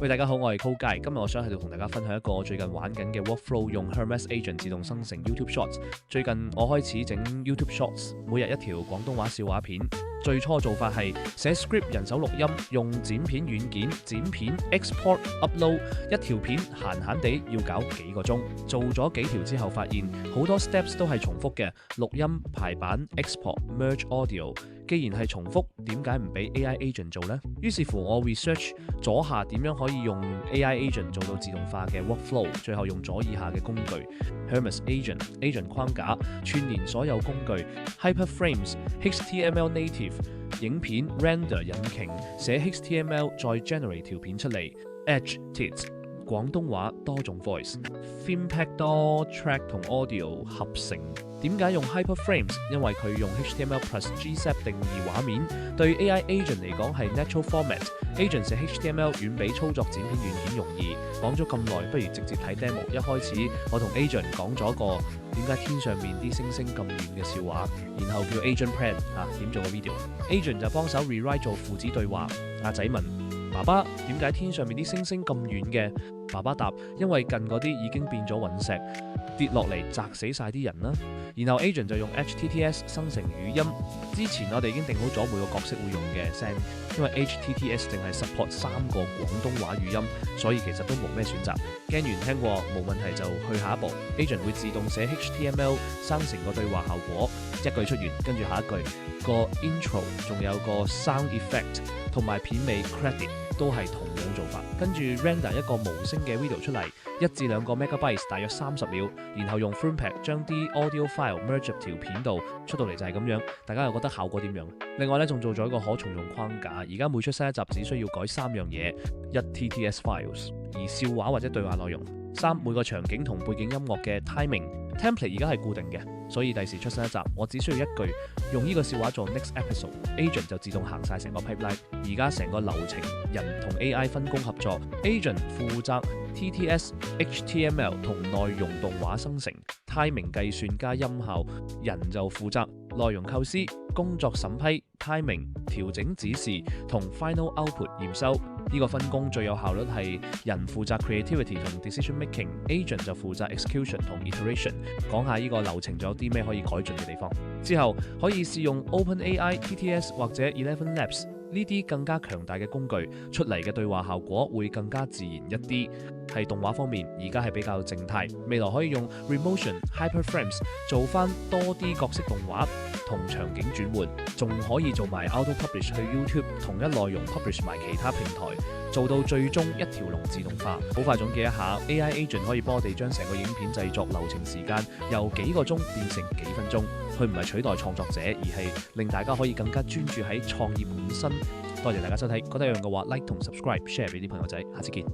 喂，大家好，我係 Cool Guy。今日我想喺度同大家分享一個我最近玩緊嘅 workflow，用 Hermes Agent 自動生成 YouTube Shorts。最近我開始整 YouTube Shorts，每日一條廣東話笑話片。最初做法係寫 script 人手錄音，用剪片軟件剪片 export upload 一條片閒閒地要搞幾個鐘。做咗幾條之後，發現好多 steps 都係重複嘅，錄音、排版、export、merge audio。既然係重複，點解唔俾 AI Agent 做呢？於是乎我 research 左下點樣可以用 AI Agent 做到自動化嘅 workflow， 最後用左以下嘅工具 Hermes Agent 框架串連所有工具 Hyperframes HTML Native 影片 render 引擎寫 HTML 再 generate 條片出嚟 Edge Tits 廣東話多種 voice Filmpack 多 track 同 audio 合成。點解用 Hyperframes？ 因為佢用 HTML plus GZAP 定義畫面，對 AI Agent 嚟講係 natural format。Agent 寫 HTML 遠比操作剪片軟件容易。講咗咁耐，不如直接睇 demo。一開始我同 Agent 講咗個點解天上面啲星星咁遠嘅笑話，然後叫 Agent plan 點做個 video。Agent 就幫手 rewrite 做父子對話。阿仔問爸爸點解天上面啲星星咁遠嘅？爸爸答：因為近嗰啲已經變咗隕石，跌落嚟砸死晒啲人啦。然後 Agent 就用 HTTS 生成語音。之前我哋已經定好咗每個角色會用嘅聲，因為 HTTS 淨係 support 3個廣東話語音，所以其實都冇咩選擇。驚完聽過冇問題就去下一步。Agent 會自動寫 HTML 生成個對話效果，一句出完跟住下一句，個 intro 仲有個 sound effect 同埋片尾 credit 都係同樣做法。跟住 render 一個無聲嘅 video 出嚟，1至2個 megabytes 大約30秒，然後用 Filmpack 將啲 audio file merge 入條片度，出到嚟就係咁樣。大家又覺得效果點樣？另外咧，仲做咗一個可重用框架，而家每出新一集只需要改3樣嘢：1 TTS files， 而笑話或者對話內容；3每個場景同背景音樂嘅 timing。Template 而家係固定嘅，所以第時出新一集，我只需要一句用呢個笑話做 next episode，Agent 就自動行晒成個 pipeline。而家成個流程，人同 AI 分工合作 ，Agent 負責 TTS、HTML 同內容動畫生成、timing 計算加音效，人就負責內容構思、工作審批、timing 調整指示同 final output 驗收。呢個分工最有效率係人負責 creativity 同 decision making，Agent 就負責 execution 同 iteration。講下呢個流程仲有啲咩可以改進嘅地方。之後可以試用 OpenAI、TTS 或者 Eleven Labs 呢啲更加強大嘅工具，出嚟嘅對話效果會更加自然一啲。係動畫方面，而家係比較靜態，未來可以用 Remotion、Hyperframes 做翻多啲角色動畫同場景轉換，仲可以做埋 auto publish 去 YouTube， 同一內容 publish 埋其他平台，做到最終一條龍自動化。好快總結一下 ，AI Agent 可以幫我哋將成個影片製作流程時間由幾個鐘變成幾分鐘。佢唔係取代創作者，而係令大家可以更加專注喺創意本身。多謝大家收睇，覺得有用嘅話 like 同 subscribe，share 俾啲朋友仔，下次見。